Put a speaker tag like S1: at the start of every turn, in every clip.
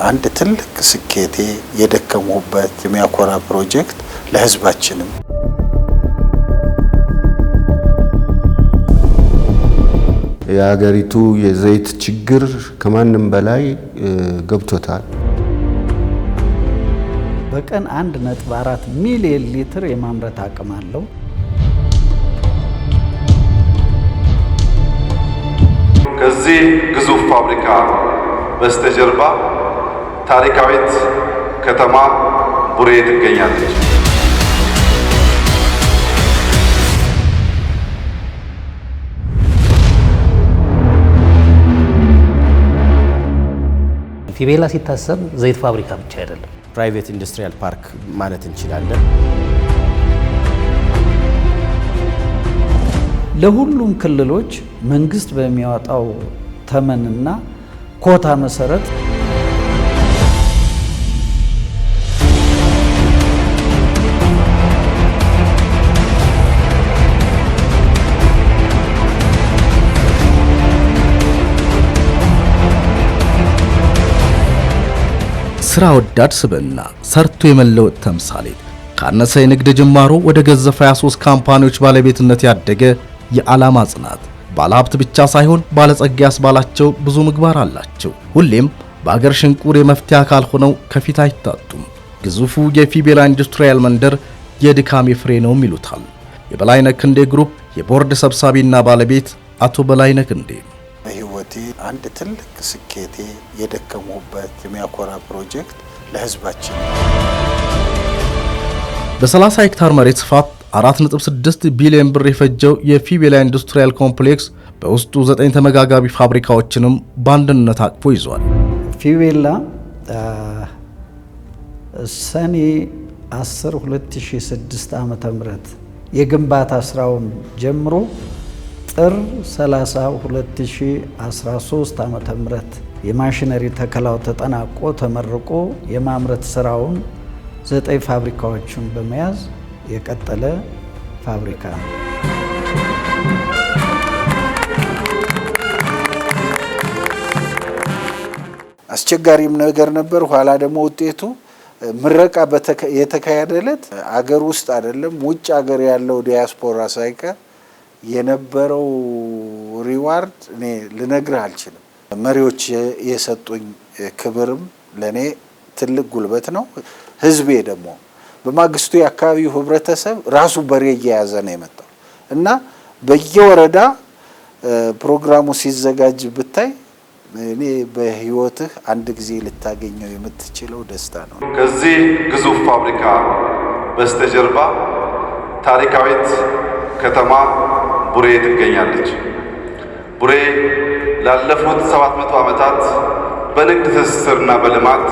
S1: አንድ ትልቅ ስኬቴ የደከሙበት የሚያኮራ ፕሮጀክት ለህዝባችንም
S2: የሀገሪቱ የዘይት ችግር ከማንም በላይ ገብቶታል።
S3: በቀን 1.4 ሚሊዮን ሊትር የማምረት አቅም አለው።
S4: ከዚህ ግዙፍ ፋብሪካ በስተጀርባ ታሪካዊት ከተማ ቡሬ ትገኛለች።
S5: ፊቤላ ሲታሰብ ዘይት ፋብሪካ ብቻ አይደለም፣ ፕራይቬት ኢንዱስትሪያል ፓርክ ማለት እንችላለን።
S3: ለሁሉም ክልሎች መንግስት በሚያወጣው ተመንና ኮታ መሰረት
S6: ስራ ወዳድ ስብዕና፣ ሰርቶ የመለወጥ ተምሳሌት፣ ካነሰ የንግድ ጅማሮ ወደ ገዘፈ 23 ካምፓኒዎች ባለቤትነት ያደገ የዓላማ ጽናት፣ ባለሀብት ብቻ ሳይሆን ባለጸጋ ያስባላቸው ብዙ ምግባር አላቸው። ሁሌም በአገር ሽንቁር የመፍትሄ አካል ሆነው ከፊት አይታጡም። ግዙፉ የፊቤላ ኢንዱስትሪያል መንደር የድካሜ ፍሬ ነውም ይሉታል የበላይነህ ክንዴ ግሩፕ የቦርድ ሰብሳቢና ባለቤት አቶ በላይነህ ክንዴ።
S1: በህይወቴ አንድ ትልቅ ስኬቴ የደከሙበት የሚያኮራ ፕሮጀክት ለህዝባችን
S6: በ30 ሄክታር መሬት ስፋት 4.6 ቢሊዮን ብር የፈጀው የፊቤላ ኢንዱስትሪያል ኮምፕሌክስ በውስጡ 9 ተመጋጋቢ ፋብሪካዎችንም በአንድነት አቅፎ ይዟል።
S3: ፊቤላ ሰኔ 10 2006 ዓ.ም የግንባታ ስራውን ጀምሮ ጥር 30 2013 ዓ.ም የማሽነሪ ተከላው ተጠናቆ ተመርቆ የማምረት ስራውን 9 ፋብሪካዎችን በመያዝ የቀጠለ ፋብሪካ ነው።
S1: አስቸጋሪም ነገር ነበር። ኋላ ደግሞ ውጤቱ ምረቃ የተካሄደለት አገር ውስጥ አይደለም ውጭ አገር ያለው ዲያስፖራ ሳይቀር የነበረው ሪዋርድ እኔ ልነግርህ አልችልም። መሪዎች የሰጡኝ ክብርም ለኔ ትልቅ ጉልበት ነው። ህዝቤ ደግሞ በማግስቱ የአካባቢው ህብረተሰብ ራሱ በሬ እየያዘ ነው የመጣው እና በየወረዳ ፕሮግራሙ ሲዘጋጅ ብታይ እኔ በህይወትህ አንድ ጊዜ ልታገኘው የምትችለው ደስታ ነው።
S4: ከዚህ ግዙፍ ፋብሪካ በስተጀርባ ታሪካዊት ከተማ ቡሬ ትገኛለች። ቡሬ ላለፉት 700 ዓመታት በንግድ ትስስርና በልማት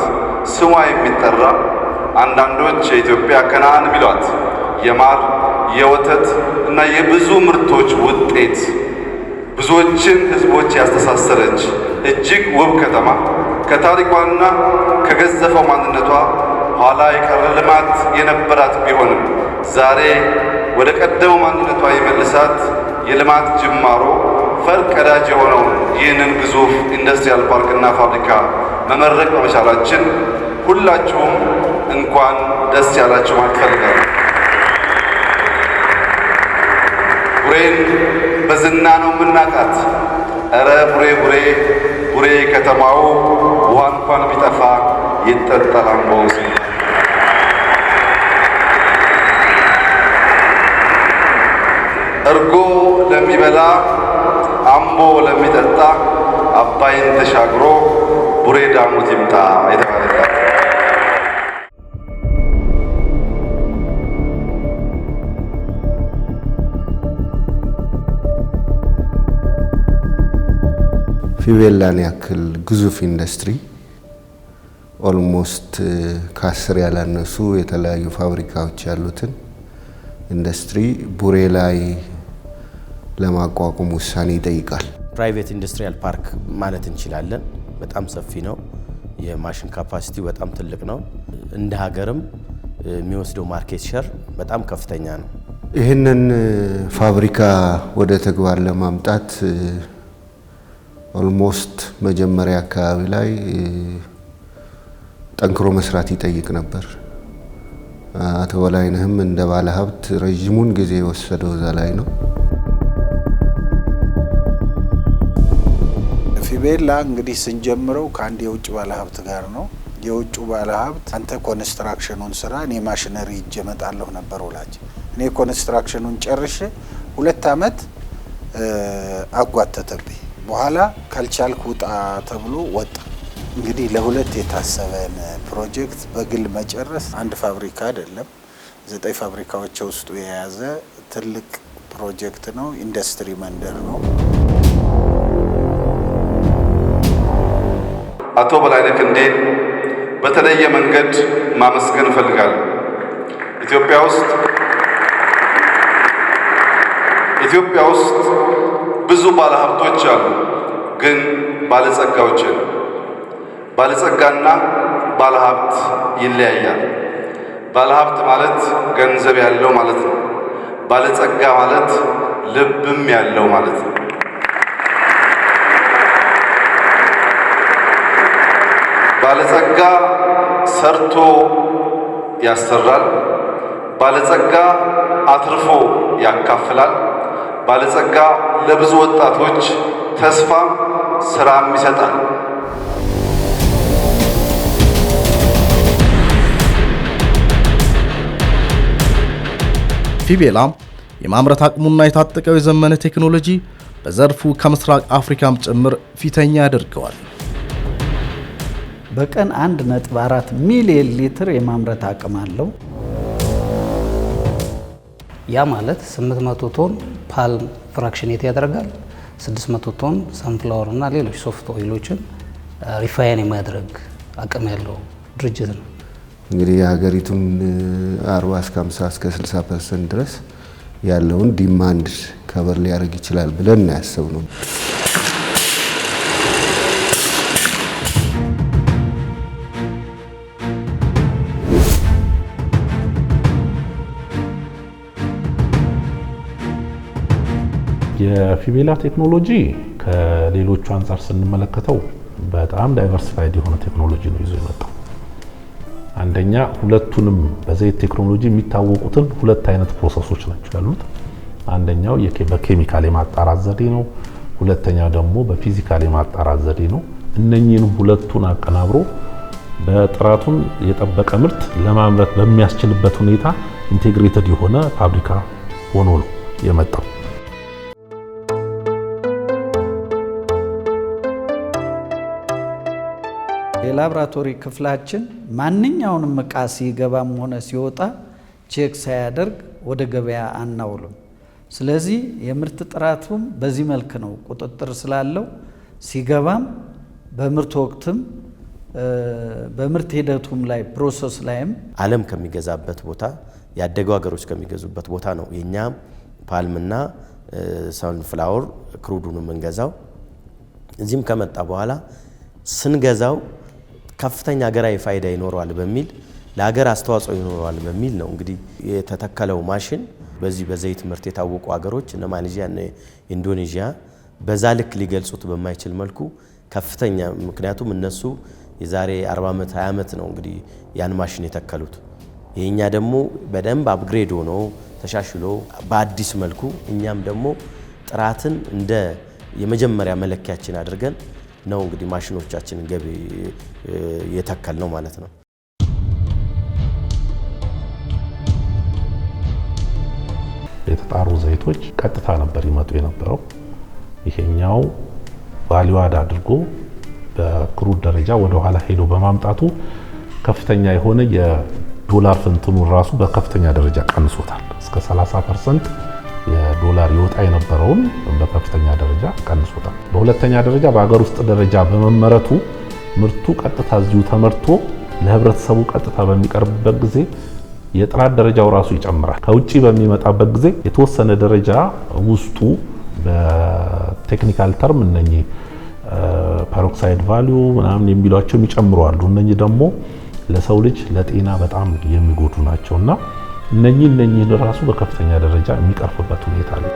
S4: ስሟ የሚጠራ አንዳንዶች የኢትዮጵያ ከነዓን ቢሏት የማር የወተት እና የብዙ ምርቶች ውጤት ብዙዎችን ህዝቦች ያስተሳሰረች እጅግ ውብ ከተማ ከታሪኳና ከገዘፈው ማንነቷ ኋላ የቀረ ልማት የነበራት ቢሆንም ዛሬ ወደ ቀደመው ማንነቷ የመልሳት የልማት ጅማሮ ፈርቀዳጅ የሆነው ይህንን ግዙፍ ኢንዱስትሪያል ፓርክና ፋብሪካ መመረቅ በመቻላችን ሁላችሁም እንኳን ደስ ያላችሁ ማለት ፈልጋለሁ። ቡሬን በዝና ነው የምናውቃት። እረ ቡሬ ቡሬ ቡሬ ከተማው ውሃ እንኳን ቢጠፋ ይጠጣል አምቦው። እርጎ ለሚበላ አምቦ ለሚጠጣ አባይን ተሻግሮ ቡሬ ዳሞት ይምጣ የተባለላት
S2: ፊቤላን ያክል ግዙፍ ኢንዱስትሪ ኦልሞስት ከ10 ያላነሱ የተለያዩ ፋብሪካዎች ያሉትን ኢንዱስትሪ ቡሬ ላይ ለማቋቋም ውሳኔ ይጠይቃል።
S5: ፕራይቬት ኢንዱስትሪያል ፓርክ ማለት እንችላለን። በጣም ሰፊ ነው። የማሽን ካፓሲቲ በጣም ትልቅ ነው። እንደ ሀገርም የሚወስደው ማርኬት ሼር በጣም ከፍተኛ ነው።
S2: ይህንን ፋብሪካ ወደ ተግባር ለማምጣት ኦልሞስት መጀመሪያ አካባቢ ላይ ጠንክሮ መስራት ይጠይቅ ነበር። አቶ በላይነህም እንደ ባለ ሀብት ረጅሙን ጊዜ የወሰደው እዛ ላይ ነው።
S1: ፊቤላ እንግዲህ ስንጀምረው ከአንድ የውጭ ባለ ሀብት ጋር ነው። የውጭ ባለ ሀብት አንተ ኮንስትራክሽኑን ስራ እኔ ማሽነሪ ይዤ እመጣለሁ ነበር ወላጅ። እኔ ኮንስትራክሽኑን ጨርሼ 2 አመት አጓተተብኝ። በኋላ ካልቻልኩ ውጣ ተብሎ ወጣ። እንግዲህ ለሁለት የታሰበን ፕሮጀክት በግል መጨረስ አንድ ፋብሪካ አይደለም 9 ፋብሪካዎች ውስጡ የያዘ ትልቅ ፕሮጀክት ነው። ኢንዱስትሪ መንደር ነው።
S4: አቶ በላይነህ ክንዴን በተለየ መንገድ ማመስገን እፈልጋለሁ። ኢትዮጵያ ውስጥ ብዙ ባለሀብቶች አሉ፣ ግን ባለጸጋዎች አሉ። ባለጸጋና ባለሀብት ይለያያል። ባለሀብት ማለት ገንዘብ ያለው ማለት ነው። ባለጸጋ ማለት ልብም ያለው ማለት ነው። ባለጸጋ ሰርቶ ያሰራል። ባለጸጋ አትርፎ ያካፍላል። ባለጸጋ ለብዙ ወጣቶች ተስፋ ስራም ይሰጣል።
S6: ፊቤላ የማምረት አቅሙና የታጠቀው የዘመነ ቴክኖሎጂ በዘርፉ ከምስራቅ አፍሪካም ጭምር ፊተኛ ያደርገዋል።
S3: በቀን 1.4 ሚሊዮን ሊትር የማምረት አቅም አለው።
S7: ያ ማለት 800 ቶን ፓልም ፍራክሽኔት ያደርጋል። 600 ቶን ሰንፍላወር እና ሌሎች ሶፍት ኦይሎችን ሪፋይን የማድረግ አቅም ያለው ድርጅት ነው።
S2: እንግዲህ የሀገሪቱን 40 እስከ 50 እስከ 60% ድረስ ያለውን ዲማንድ ከበር ሊያደርግ ይችላል ብለን ያሰብነው።
S8: የፊቤላ ቴክኖሎጂ ከሌሎቹ አንፃር ስንመለከተው በጣም ዳይቨርሲፋይድ የሆነ ቴክኖሎጂ ነው ይዞ የመጣው። አንደኛ ሁለቱንም በዘይት ቴክኖሎጂ የሚታወቁትን 2 አይነት ፕሮሰሶች ናቸው ያሉት። አንደኛው በኬሚካል የማጣራት ዘዴ ነው። ሁለተኛው ደግሞ በፊዚካል የማጣራት ዘዴ ነው። እነኚህንም ሁለቱን አቀናብሮ በጥራቱን የጠበቀ ምርት ለማምረት በሚያስችልበት ሁኔታ ኢንቴግሬትድ የሆነ ፋብሪካ ሆኖ ነው የመጣው።
S3: የላብራቶሪ ክፍላችን ማንኛውንም ዕቃ ሲገባም ሆነ ሲወጣ ቼክ ሳያደርግ ወደ ገበያ አናውልም። ስለዚህ የምርት ጥራቱም በዚህ መልክ ነው ቁጥጥር ስላለው ሲገባም በምርት ወቅትም በምርት ሂደቱም ላይ ፕሮሰስ ላይም
S5: ዓለም ከሚገዛበት ቦታ ያደጉ ሀገሮች ከሚገዙበት ቦታ ነው የኛ ፓልምና ሰንፍላወር ክሩዱን የምንገዛው። እዚህም ከመጣ በኋላ ስንገዛው ከፍተኛ ሀገራዊ ፋይዳ ይኖረዋል በሚል ለሀገር አስተዋጽኦ ይኖረዋል በሚል ነው እንግዲህ የተተከለው ማሽን። በዚህ በዘይት ምርት የታወቁ ሀገሮች እነ ማሌዥያ እና ኢንዶኔዥያ በዛ ልክ ሊገልጹት በማይችል መልኩ ከፍተኛ፣ ምክንያቱም እነሱ የዛሬ 40 ዓመት 20 ዓመት ነው እንግዲህ ያን ማሽን የተከሉት። የኛ ደግሞ በደንብ አፕግሬድ ሆኖ ተሻሽሎ በአዲስ መልኩ እኛም ደግሞ ጥራትን እንደ የመጀመሪያ መለኪያችን አድርገን ነው እንግዲህ ማሽኖቻችንን ገቢ የተከል ነው ማለት ነው።
S8: የተጣሩ ዘይቶች ቀጥታ ነበር ይመጡ የነበረው። ይሄኛው ቫልዩ አድ አድርጎ በክሩድ ደረጃ ወደ ኋላ ሄዶ በማምጣቱ ከፍተኛ የሆነ የዶላር ፍንትኑን ራሱ በከፍተኛ ደረጃ ቀንሶታል። እስከ 30% የዶላር ይወጣ የነበረውን በከፍተኛ ደረጃ ቀንሶታል። በሁለተኛ ደረጃ በአገር ውስጥ ደረጃ በመመረቱ ምርቱ ቀጥታ እዚሁ ተመርቶ ለህብረተሰቡ ቀጥታ በሚቀርብበት ጊዜ የጥራት ደረጃው ራሱ ይጨምራል። ከውጪ በሚመጣበት ጊዜ የተወሰነ ደረጃ ውስጡ በቴክኒካል ተርም እነኚህ ፐሮክሳይድ ቫልዩ ምናምን የሚሏቸው የሚጨምሩ አሉ። እነኚህ ደግሞ ለሰው ልጅ ለጤና በጣም የሚጎዱ ናቸውና እነኚህ ራሱ በከፍተኛ ደረጃ የሚቀርፍበት ሁኔታ አለ።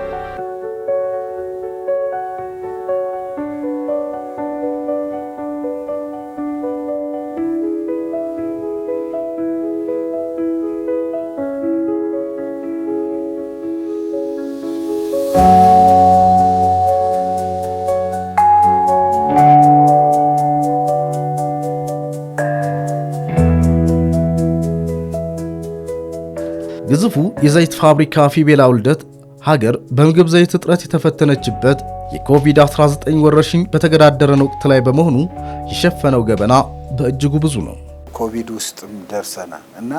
S6: የዘይት ፋብሪካ ፊቤላ ውልደት ሀገር በምግብ ዘይት እጥረት የተፈተነችበት የኮቪድ-19 ወረርሽኝ በተገዳደረን ወቅት ላይ በመሆኑ የሸፈነው ገበና በእጅጉ ብዙ ነው።
S1: ኮቪድ ውስጥም ደርሰናል እና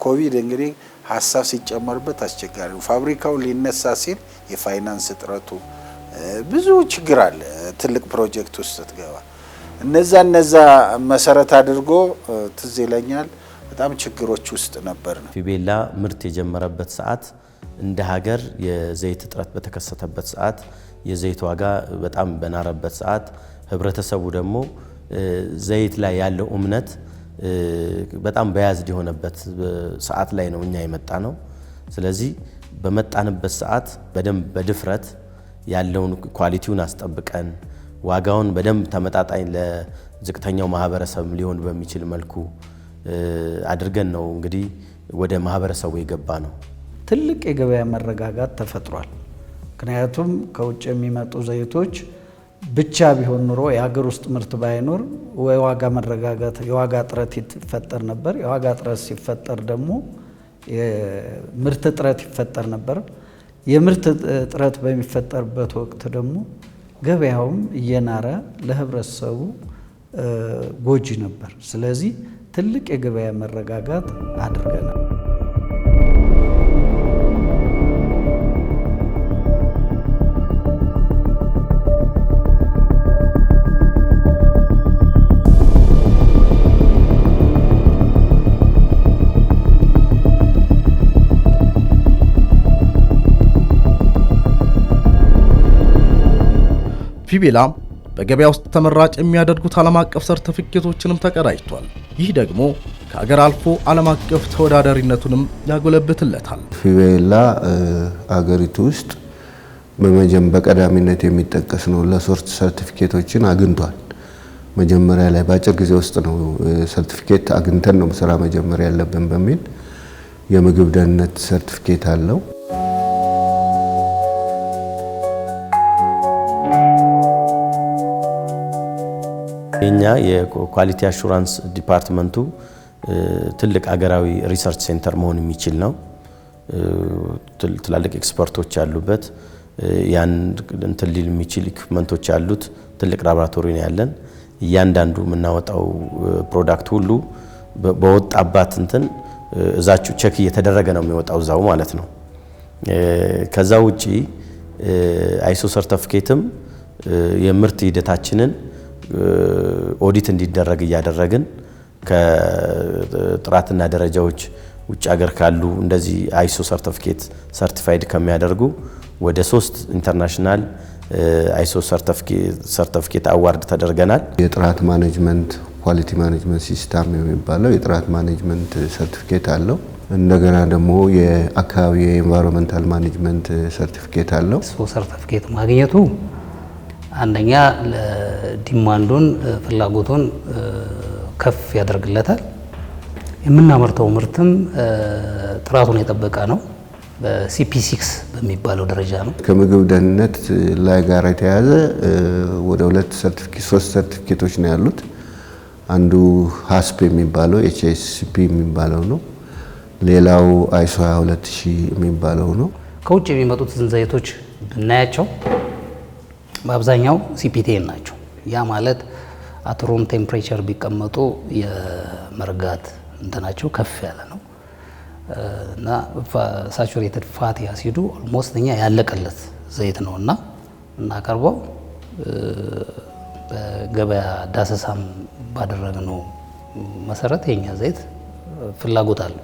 S1: ኮቪድ እንግዲህ ሀሳብ ሲጨመርበት አስቸጋሪ ነው። ፋብሪካው ሊነሳ ሲል የፋይናንስ እጥረቱ ብዙ ችግር አለ። ትልቅ ፕሮጀክት ውስጥ ስትገባ እነዛ መሰረት አድርጎ ትዝ ይለኛል በጣም ችግሮች ውስጥ ነበር ነው።
S5: ፊቤላ ምርት የጀመረበት ሰዓት እንደ ሀገር የዘይት እጥረት በተከሰተበት ሰዓት፣ የዘይት ዋጋ በጣም በናረበት ሰዓት፣ ህብረተሰቡ ደግሞ ዘይት ላይ ያለው እምነት በጣም በያዝድ የሆነበት ሰዓት ላይ ነው እኛ የመጣ ነው። ስለዚህ በመጣንበት ሰዓት በደንብ በድፍረት ያለውን ኳሊቲውን አስጠብቀን ዋጋውን በደንብ ተመጣጣኝ ለዝቅተኛው ማህበረሰብ ሊሆን በሚችል መልኩ አድርገን ነው እንግዲህ ወደ ማህበረሰቡ የገባ ነው።
S3: ትልቅ የገበያ መረጋጋት ተፈጥሯል። ምክንያቱም ከውጭ የሚመጡ ዘይቶች ብቻ ቢሆን ኑሮ የሀገር ውስጥ ምርት ባይኖር የዋጋ መረጋጋት የዋጋ እጥረት ይፈጠር ነበር። የዋጋ እጥረት ሲፈጠር ደግሞ የምርት እጥረት ይፈጠር ነበር። የምርት እጥረት በሚፈጠርበት ወቅት ደግሞ ገበያውም እየናረ ለህብረተሰቡ ጎጂ ነበር። ስለዚህ ትልቅ የገበያ መረጋጋት አድርገናል።
S6: ፊቤላ በገበያ ውስጥ ተመራጭ የሚያደርጉት ዓለም አቀፍ ሰርቲፊኬቶችንም ተቀዳጅቷል። ይህ ደግሞ ከሀገር አልፎ ዓለም አቀፍ ተወዳዳሪነቱንም ያጎለብትለታል።
S2: ፊቤላ አገሪቱ ውስጥ በቀዳሚነት የሚጠቀስ ነው። ለሶስት ሰርቲፊኬቶችን አግኝቷል። መጀመሪያ ላይ በአጭር ጊዜ ውስጥ ነው ሰርቲፊኬት አግኝተን ነው ስራ መጀመሪያ ያለብን በሚል የምግብ ደህንነት ሰርቲፊኬት አለው።
S5: የኛ የኳሊቲ አሹራንስ ዲፓርትመንቱ ትልቅ ሀገራዊ ሪሰርች ሴንተር መሆን የሚችል ነው። ትላልቅ ኤክስፐርቶች ያሉበት ያን እንትን ሊል የሚችል ኢኩፕመንቶች ያሉት ትልቅ ላቦራቶሪ ነው ያለን። እያንዳንዱ የምናወጣው ፕሮዳክት ሁሉ በወጣባት እንትን እዛችሁ ቼክ እየተደረገ ነው የሚወጣው እዛው ማለት ነው። ከዛ ውጪ አይሶ ሰርቲፊኬትም የምርት ሂደታችንን ኦዲት እንዲደረግ እያደረግን ከጥራትና ደረጃዎች ውጭ ሀገር ካሉ እንደዚህ አይሶ ሰርቲፋይድ ከሚያደርጉ ወደ 3 ኢንተርናሽናል አይሶ ሰርቲፊኬት አዋርድ ተደርገናል።
S2: የጥራት ማኔጅመንት ኳሊቲ ማኔጅመንት ሲስተም የሚባለው የጥራት ማኔጅመንት ሰርቲፊኬት አለው። እንደገና ደግሞ የአካባቢ የኤንቫይሮንመንታል ማኔጅመንት ሰርቲፊኬት አለው።
S7: ሰርቲፊኬት ማግኘቱ አንደኛ ለዲማንዱን ፍላጎቱን ከፍ ያደርግለታል። የምናመርተው ምርትም ጥራቱን የጠበቀ ነው። በሲፒ6 በሚባለው ደረጃ ነው። ከምግብ ደህንነት ላይ ጋር የተያያዘ ወደ 3 ሰርቲፊኬቶች ነው ያሉት። አንዱ ሃስፕ የሚባለው ኤችኤስሲፒ የሚባለው ነው። ሌላው አይሶ 22000 የሚባለው ነው። ከውጭ የሚመጡትን ዘይቶች ብናያቸው በአብዛኛው ሲፒቴን ናቸው። ያ ማለት አት ሩም ቴምፕሬቸር ቢቀመጡ የመርጋት እንትናቸው ከፍ ያለ ነው እና ሳቹሬትድ ፋቲ አሲዱ ኦልሞስት እኛ ያለቀለት ዘይት ነው እና እናቀርበው በገበያ ዳሰሳም ባደረግነው መሰረት የኛ ዘይት ፍላጎት አለው።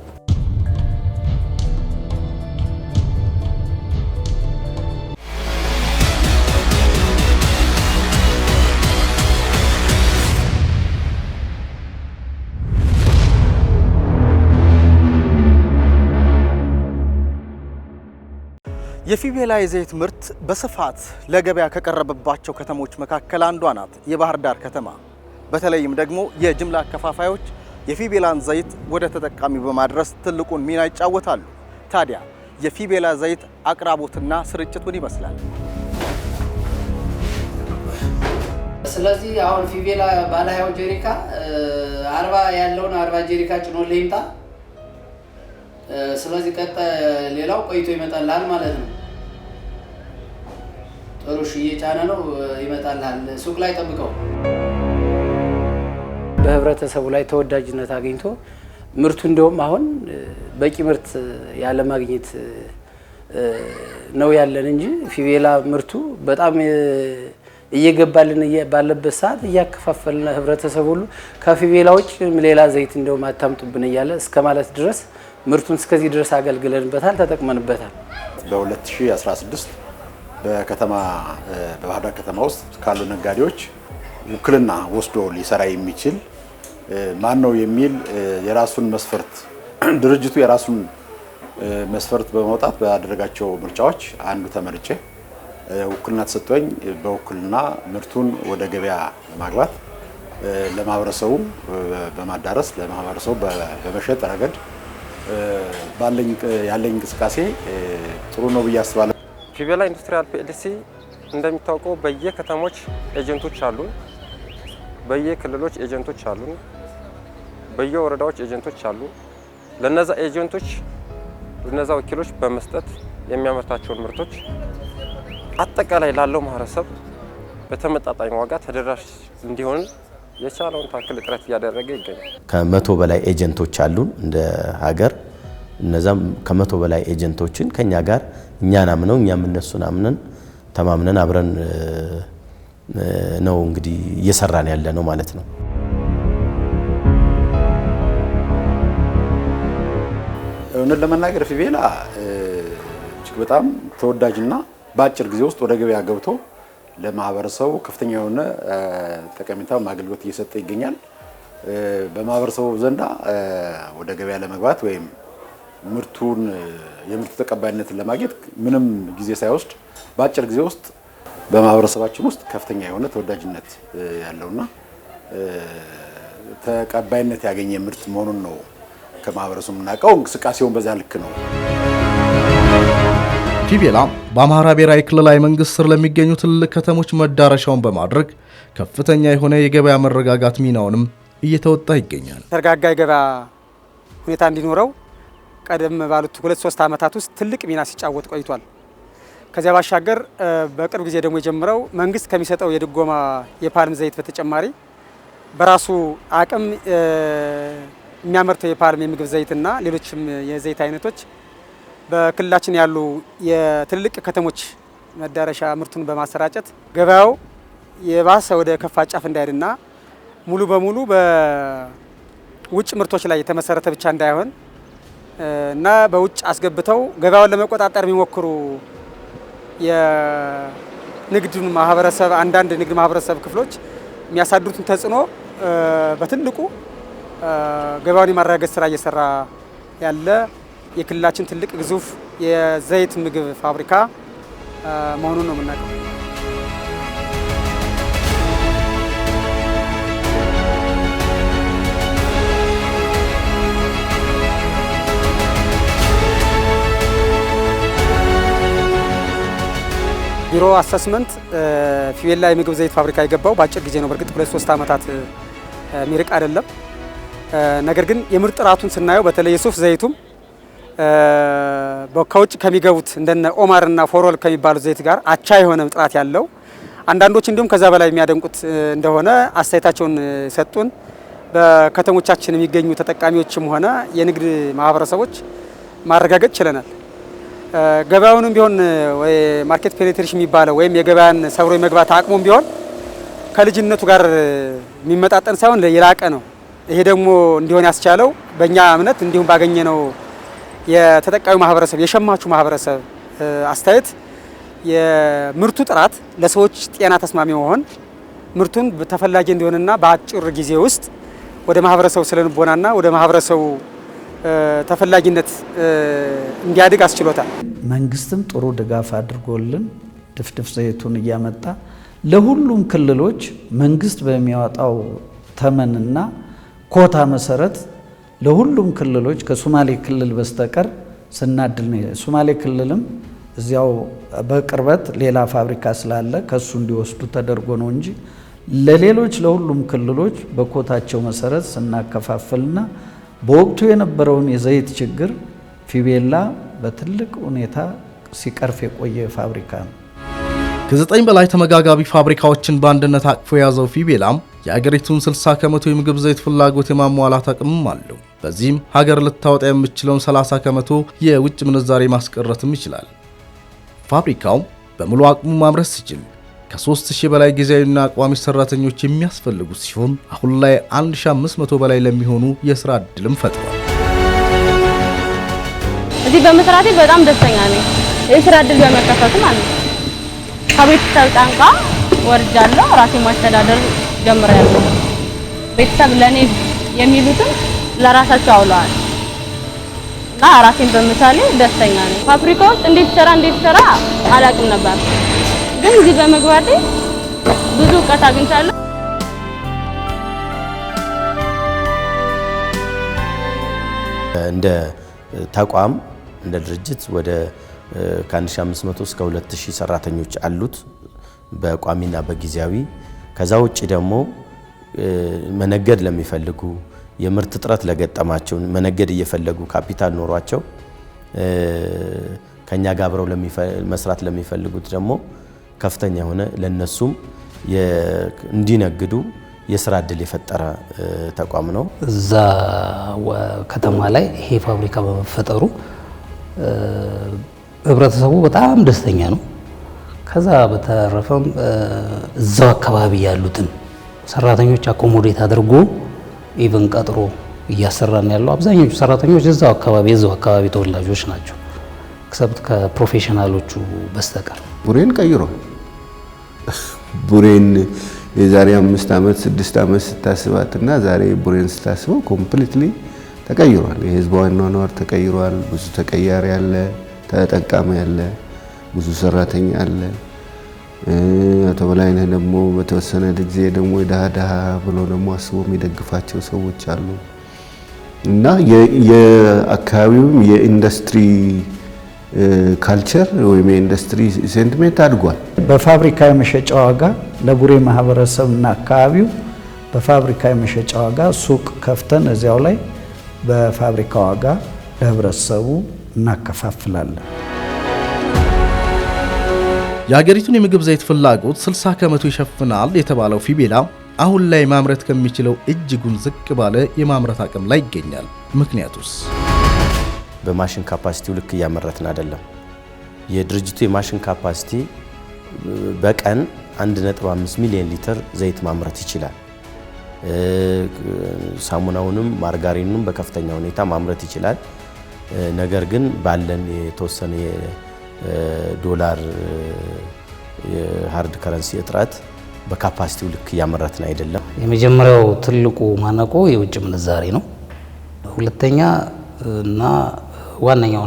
S9: የፊቤላ የዘይት ምርት በስፋት ለገበያ ከቀረበባቸው ከተሞች መካከል አንዷ ናት የባህር ዳር ከተማ። በተለይም ደግሞ የጅምላ አከፋፋዮች የፊቤላን ዘይት ወደ ተጠቃሚው በማድረስ ትልቁን ሚና ይጫወታሉ። ታዲያ የፊቤላ ዘይት አቅራቦትና ስርጭት ምን ይመስላል?
S10: ስለዚህ አሁን ፊቤላ ባለ 20 ጀሪካ 40 ያለውን 40 ጀሪካ ጭኖልህ ይምጣ። ስለዚህ ሌላው ቆይቶ ይመጣልሃል ማለት ነው። ጥሩ እየጫነ ነው ይመጣልሃል። ሱቅ ላይ ጠብቀው። በህብረተሰቡ ላይ ተወዳጅነት አግኝቶ ምርቱ እንደውም አሁን በቂ ምርት ያለ ማግኘት ነው ያለን እንጂ ፊቤላ ምርቱ በጣም እየገባልን ባለበት ሰዓት እያከፋፈልን ህብረተሰቡ ሁሉ ከፊቤላ ውጭ ሌላ ዘይት እንደውም አታምጡብን እያለ እስከ ማለት ድረስ ምርቱን እስከዚህ ድረስ አገልግለንበታል፣ ተጠቅመንበታል።
S11: በ2016 በባህር ዳር ከተማ ውስጥ ካሉ ነጋዴዎች ውክልና ወስዶ ሊሰራ የሚችል ማን ነው የሚል የራሱን መስፈርት ድርጅቱ የራሱን መስፈርት በማውጣት ባደረጋቸው ምርጫዎች አንዱ ተመርጬ ውክልና ተሰጥቶኝ በውክልና ምርቱን ወደ ገበያ በማግባት ለማህበረሰቡ በማዳረስ ለማህበረሰቡ በመሸጥ ረገድ ያለኝ እንቅስቃሴ ጥሩ ነው ብዬ አስባለሁ።
S12: ፊቤላ ኢንዱስትሪያል ፒኤልሲ እንደሚታወቀው በየከተሞች ኤጀንቶች አሉን፣ በየክልሎች ኤጀንቶች አሉን፣ በየወረዳዎች ኤጀንቶች አሉ። ለነዛ ኤጀንቶች ለነዛ ወኪሎች በመስጠት የሚያመርታቸውን ምርቶች አጠቃላይ ላለው ማህበረሰብ በተመጣጣኝ ዋጋ ተደራሽ እንዲሆን የቻለውን ታክል ጥረት እያደረገ ይገኛል።
S5: ከ100 በላይ ኤጀንቶች አሉን እንደ ሀገር። እነዛም ከ100 በላይ ኤጀንቶችን ከኛ ጋር እኛን አምነው እኛም እነሱን አምነን ተማምነን አብረን ነው እንግዲህ እየሰራን ያለ ነው ማለት ነው።
S11: እውነት ለመናገር ፊቤላ እጅግ በጣም ተወዳጅና በአጭር ጊዜ ውስጥ ወደ ገበያ ገብቶ ለማህበረሰቡ ከፍተኛ የሆነ ጠቀሜታ አገልግሎት እየሰጠ ይገኛል። በማህበረሰቡ ዘንዳ ወደ ገበያ ለመግባት ወይም የምርቱ ተቀባይነትን ለማግኘት ምንም ጊዜ ሳይወስድ በአጭር ጊዜ ውስጥ በማህበረሰባችን ውስጥ ከፍተኛ የሆነ ተወዳጅነት ያለውና ተቀባይነት ያገኘ ምርት መሆኑን ነው ከማህበረሰቡ የምናውቀው። እንቅስቃሴውን በዛ ልክ ነው።
S6: ፊቤላ በአማራ ብሔራዊ ክልላዊ መንግስት ስር ለሚገኙ ትልልቅ ከተሞች መዳረሻውን በማድረግ ከፍተኛ የሆነ የገበያ መረጋጋት ሚናውንም እየተወጣ ይገኛል።
S13: ተረጋጋ የገበያ ሁኔታ እንዲኖረው ቀደም ባሉት 2-3 ዓመታት ውስጥ ትልቅ ሚና ሲጫወት ቆይቷል። ከዚያ ባሻገር በቅርብ ጊዜ ደግሞ የጀመረው መንግስት ከሚሰጠው የድጎማ የፓልም ዘይት በተጨማሪ በራሱ አቅም የሚያመርተው የፓልም የምግብ ዘይትና ሌሎችም የዘይት አይነቶች በክልላችን ያሉ የትልልቅ ከተሞች መዳረሻ ምርቱን በማሰራጨት ገበያው የባሰ ወደ ከፋ ጫፍ እንዳይሄድና ሙሉ በሙሉ በውጭ ምርቶች ላይ የተመሰረተ ብቻ እንዳይሆን እና በውጭ አስገብተው ገበያውን ለመቆጣጠር የሚሞክሩ የንግዱን ማህበረሰብ አንዳንድ ንግድ ማህበረሰብ ክፍሎች የሚያሳድሩትን ተጽዕኖ በትልቁ ገበያውን የማረጋገጥ ስራ እየሰራ ያለ የክልላችን ትልቅ ግዙፍ የዘይት ምግብ ፋብሪካ መሆኑን ነው የምናውቀው። ቢሮ አሰስመንት ፊቤላ የምግብ ዘይት ፋብሪካ የገባው በአጭር ጊዜ ነው። በእርግጥ 2-3 ዓመታት የሚርቅ አይደለም። ነገር ግን የምርት ጥራቱን ስናየው በተለይ የሱፍ ዘይቱም ከውጭ ከሚገቡት እንደነ ኦማር እና ፎሮል ከሚባሉት ዘይት ጋር አቻ የሆነ ጥራት ያለው አንዳንዶች እንዲሁም ከዛ በላይ የሚያደንቁት እንደሆነ አስተያየታቸውን ሰጡን። በከተሞቻችን የሚገኙ ተጠቃሚዎችም ሆነ የንግድ ማህበረሰቦች ማረጋገጥ ችለናል። ገበያውንም ቢሆን ወይ ማርኬት ፔኔትሬሽን የሚባለው ወይም የገበያን ሰብሮ የመግባት አቅሙም ቢሆን ከልጅነቱ ጋር የሚመጣጠን ሳይሆን የላቀ ነው። ይሄ ደግሞ እንዲሆን ያስቻለው በእኛ እምነት እንዲሁም ባገኘነው የተጠቃሚ ማህበረሰብ የሸማቹ ማህበረሰብ አስተያየት የምርቱ ጥራት ለሰዎች ጤና ተስማሚ መሆን ምርቱን ተፈላጊ እንዲሆንና በአጭር ጊዜ ውስጥ ወደ ማህበረሰቡ ስለንቦናና ወደ ማህበረሰቡ ተፈላጊነት እንዲያድግ አስችሎታል።
S3: መንግስትም ጥሩ ድጋፍ አድርጎልን ድፍድፍ ዘይቱን እያመጣ ለሁሉም ክልሎች መንግስት በሚያወጣው ተመንና ኮታ መሰረት ለሁሉም ክልሎች ከሶማሌ ክልል በስተቀር ስናድል ነው። ሶማሌ ክልልም እዚያው በቅርበት ሌላ ፋብሪካ ስላለ ከሱ እንዲወስዱ ተደርጎ ነው እንጂ ለሌሎች ለሁሉም ክልሎች በኮታቸው መሰረት ስናከፋፍልና በወቅቱ የነበረውን የዘይት ችግር ፊቤላ በትልቅ ሁኔታ ሲቀርፍ የቆየ ፋብሪካ ነው።
S6: ከ9 በላይ ተመጋጋቢ ፋብሪካዎችን በአንድነት አቅፎ የያዘው ፊቤላም የአገሪቱን 60 ከመቶ የምግብ ዘይት ፍላጎት የማሟላት አቅምም አለው። በዚህም ሀገር ልታወጣ የምትችለውን 30 ከመቶ የውጭ ምንዛሬ ማስቀረትም ይችላል። ፋብሪካው በሙሉ አቅሙ ማምረት ሲችል ከ3000 በላይ ጊዜያዊና ቋሚ ሰራተኞች የሚያስፈልጉት ሲሆን አሁን ላይ 1500 በላይ ለሚሆኑ የሥራ ዕድልም ፈጥሯል።
S14: እዚህ በመስራቴ በጣም ደስተኛ ነኝ። የሥራ ዕድል በመከፈቱ ማለት ነው። ከቤተሰብ ጫንቃ ወርጃለሁ። ራሴን ማስተዳደር ጀምሬያለሁ። ቤተሰብ ለኔ የሚሉትን ለራሳቸው አውለዋል እና ራሴን በመቻሌ ደስተኛ ነኝ። ፋብሪካ ውስጥ እንዴት ሰራ አላውቅም ነበር፣ ግን እዚህ በመግባቴ ብዙ እውቀት አግኝቻለሁ።
S5: እንደ ተቋም እንደ ድርጅት ወደ ከ1500 እስከ 2000 ሰራተኞች አሉት በቋሚና በጊዜያዊ። ከዛ ውጪ ደግሞ መነገድ ለሚፈልጉ የምርት እጥረት ለገጠማቸው መነገድ እየፈለጉ ካፒታል ኖሯቸው ከኛ ጋር አብረው መስራት ለሚፈልጉት ደግሞ ከፍተኛ የሆነ ለነሱም እንዲነግዱ የሥራ ዕድል የፈጠረ ተቋም ነው።
S7: እዛ ከተማ ላይ ይሄ ፋብሪካ በመፈጠሩ ህብረተሰቡ በጣም ደስተኛ ነው። ከዛ በተረፈም እዛው አካባቢ ያሉትን ሰራተኞች አኮሞዴት አድርጎ ኢቭን ቀጥሮ እያሰራን ያለው አብዛኞቹ ሰራተኞች እዛው አካባቢ ተወላጆች ናቸው፣ ኤክሰፕት ከፕሮፌሽናሎቹ በስተቀር።
S2: ቡሬን ቀይሯል። ቡሬን የዛሬ 5 ዓመት 6 ዓመት ስታስባትና ዛሬ ቡሬን ስታስበው ኮምፕሊትሊ ተቀይሯል። የህዝቡ አኗኗር ተቀይሯል። ብዙ ተቀያሪ አለ፣ ተጠቃሚ አለ፣ ብዙ ሰራተኛ አለ። አቶ በላይነህ ደግሞ በተወሰነ ጊዜ ደግሞ የዳሃ ብሎ ደግሞ አስቦ የሚደግፋቸው ሰዎች አሉ እና የአካባቢውም የኢንዱስትሪ ካልቸር ወይም የኢንዱስትሪ ሴንቲሜንት አድጓል።
S3: በፋብሪካ የመሸጫ ዋጋ ለቡሬ ማህበረሰብና አካባቢው በፋብሪካ የመሸጫ ዋጋ ሱቅ ከፍተን እዚያው ላይ በፋብሪካ ዋጋ ለህብረተሰቡ እናከፋፍላለን።
S6: የሀገሪቱን የምግብ ዘይት ፍላጎት 60 ከመቶ ይሸፍናል የተባለው ፊቤላ አሁን ላይ ማምረት ከሚችለው እጅጉን ዝቅ ባለ የማምረት አቅም ላይ ይገኛል። ምክንያቱስ?
S5: በማሽን ካፓሲቲው ልክ እያመረትን አይደለም። የድርጅቱ የማሽን ካፓሲቲ በቀን 1.5 ሚሊዮን ሊትር ዘይት ማምረት ይችላል። ሳሙናውንም ማርጋሪኑንም በከፍተኛ ሁኔታ ማምረት ይችላል። ነገር ግን ባለን የተወሰነ ዶላር የሃርድ ከረንሲ እጥረት በካፓሲቲው ልክ እያመረትን አይደለም።
S7: የመጀመሪያው ትልቁ ማነቆ የውጭ ምንዛሬ ነው። ሁለተኛ እና ዋነኛው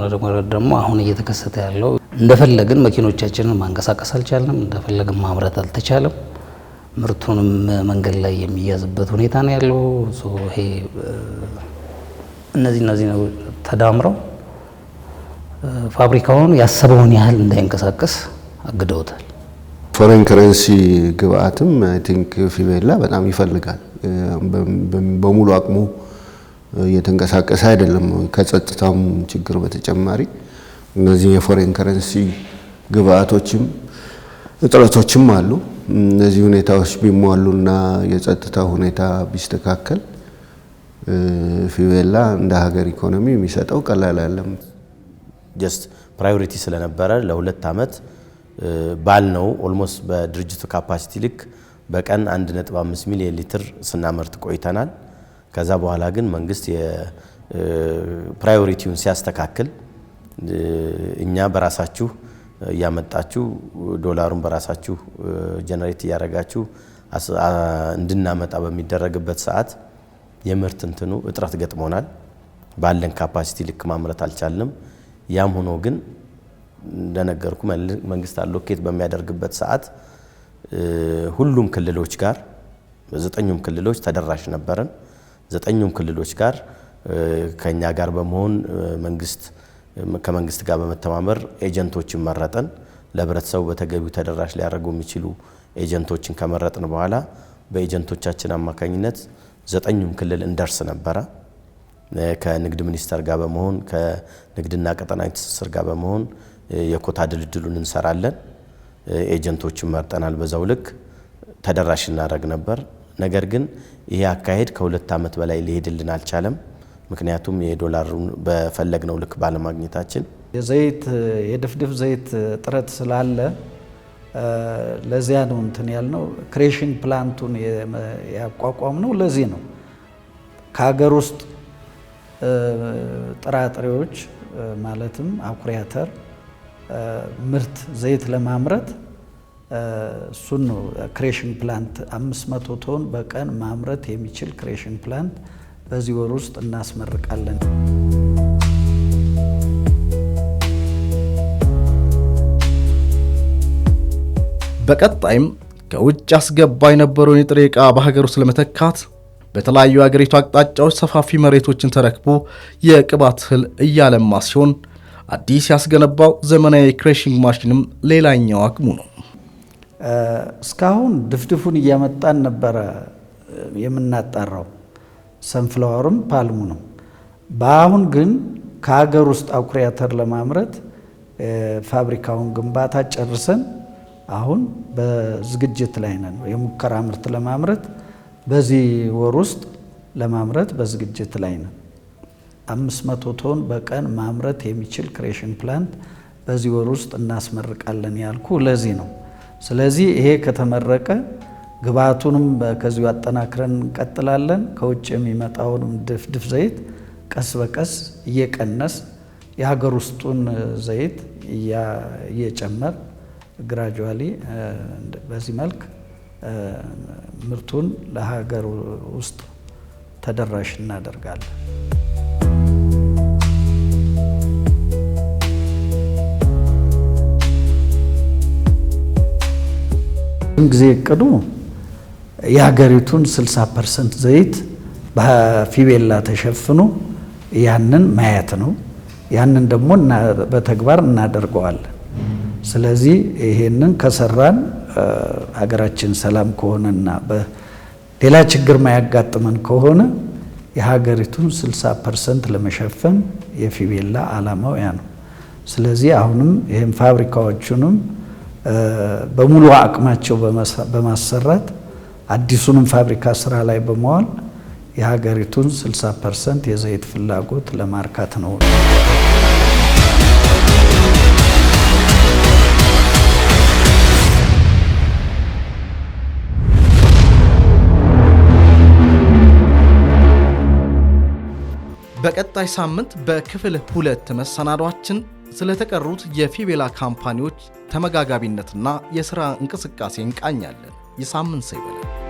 S7: ደግሞ አሁን እየተከሰተ ያለው እንደፈለግን መኪኖቻችንን ማንቀሳቀስ አልቻለም፣ እንደፈለግን ማምረት አልተቻለም። ምርቱንም መንገድ ላይ የሚያዝበት ሁኔታ ነው ያለው። ይሄ እነዚህ ተዳምረው ፋብሪካውን ያሰበውን ያህል እንዳይንቀሳቀስ አግደውታል።
S2: ፎሬን ከረንሲ ግብአትም አይ ቲንክ ፊቤላ በጣም ይፈልጋል። በሙሉ አቅሙ እየተንቀሳቀሰ አይደለም። ከጸጥታም ችግር በተጨማሪ እነዚህ የፎሬን ከረንሲ ግብአቶችም እጥረቶችም አሉ። እነዚህ ሁኔታዎች ቢሟሉና የጸጥታ ሁኔታ ቢስተካከል ፊቤላ እንደ ሀገር ኢኮኖሚ የሚሰጠው ቀላል አይደለም።
S5: ጀስት ፕራዮሪቲ ስለነበረ ለ2 ዓመት ባልነው ኦልሞስት በድርጅቱ ካፓሲቲ ልክ በቀን 1.5 ሚሊዮን ሊትር ስናመርት ቆይተናል። ከዛ በኋላ ግን መንግስት የፕራዮሪቲውን ሲያስተካክል እኛ በራሳችሁ እያመጣችሁ ዶላሩን በራሳችሁ ጀነሬት እያደረጋችሁ እንድናመጣ በሚደረግበት ሰዓት የምርት እንትኑ እጥረት ገጥሞናል። ባለን ካፓሲቲ ልክ ማምረት አልቻልንም። ያም ሆኖ ግን እንደነገርኩ መንግስት አሎኬት በሚያደርግበት ሰዓት ሁሉም ክልሎች ጋር 9ኙም ክልሎች ተደራሽ ነበርን። 9ኙም ክልሎች ጋር ከኛ ጋር በመሆን ከመንግስት ጋር በመተማመር ኤጀንቶችን መረጠን። ለህብረተሰቡ በተገቢው ተደራሽ ሊያደርጉ የሚችሉ ኤጀንቶችን ከመረጥን በኋላ በኤጀንቶቻችን አማካኝነት 9ኙም ክልል እንደርስ ነበረ። ከንግድ ሚኒስቴር ጋር በመሆን ከንግድና ቀጠናዊ ትስስር ጋር በመሆን የኮታ ድልድሉን እንሰራለን። ኤጀንቶችን መርጠናል። በዛው ልክ ተደራሽ እናደርግ ነበር። ነገር ግን ይሄ አካሄድ ከ2 ዓመት በላይ ሊሄድልን አልቻለም። ምክንያቱም የዶላሩን በፈለግነው ልክ ባለማግኘታችን
S3: የዘይት የድፍድፍ ዘይት ጥረት ስላለ ለዚያ ነው እንትን ያልነው። ክሬሽንግ ፕላንቱን ያቋቋምነው ለዚህ ነው። ከሀገር ውስጥ ጥራጥሬዎች ማለትም አኩሪ አተር ምርት ዘይት ለማምረት እሱን ነው ክሬሽንግ ፕላንት 500 ቶን በቀን ማምረት የሚችል ክሬሽንግ ፕላንት በዚህ ወር ውስጥ እናስመርቃለን።
S6: በቀጣይም ከውጭ አስገባ የነበረውን የጥሬ ዕቃ በሀገር ውስጥ ለመተካት በተለያዩ የሀገሪቱ አቅጣጫዎች ሰፋፊ መሬቶችን ተረክቦ የቅባት እህል እያለማ ሲሆን አዲስ ያስገነባው ዘመናዊ ክሬሽንግ ማሽንም ሌላኛው አቅሙ ነው።
S3: እስካሁን ድፍድፉን እያመጣን ነበረ የምናጣራው፣ ሰንፍላወርም ፓልሙ ነው። በአሁን ግን ከሀገር ውስጥ አኩሪ አተር ለማምረት ፋብሪካውን ግንባታ ጨርሰን አሁን በዝግጅት ላይ ነን። የሙከራ ምርት ለማምረት በዚህ ወር ውስጥ ለማምረት በዝግጅት ላይ ነን። 500 ቶን በቀን ማምረት የሚችል ክሬሽን ፕላንት በዚህ ወር ውስጥ እናስመርቃለን ያልኩ ለዚህ ነው። ስለዚህ ይሄ ከተመረቀ ግብአቱንም ከዚሁ አጠናክረን እንቀጥላለን። ከውጭ የሚመጣውንም ድፍድፍ ዘይት ቀስ በቀስ እየቀነስ የሀገር ውስጡን ዘይት እየጨመር ግራጁዋሊ በዚህ መልክ ምርቱን ለሀገር ውስጥ ተደራሽ እናደርጋለን። ጊዜ እቅዱ የሀገሪቱን 60% ዘይት በፊቤላ ተሸፍኖ ያንን ማየት ነው። ያንን ደግሞ በተግባር እናደርገዋለን። ስለዚህ ይሄንን ከሰራን ሀገራችን ሰላም ከሆነና በሌላ ችግር ማያጋጥመን ከሆነ የሀገሪቱን 60% ለመሸፈን የፊቤላ ዓላማው ያ ነው። ስለዚህ አሁንም ይሄን ፋብሪካዎቹንም በሙሉ አቅማቸው በማሰራት አዲሱንም ፋብሪካ ስራ ላይ በመዋል የሀገሪቱን 60% የዘይት ፍላጎት ለማርካት ነው።
S6: በቀጣይ ሳምንት በክፍል 2 መሰናዷችን ስለተቀሩት የፊቤላ ካምፓኒዎች ተመጋጋቢነትና የሥራ እንቅስቃሴ እንቃኛለን። የሳምንት ሰው ይበለን።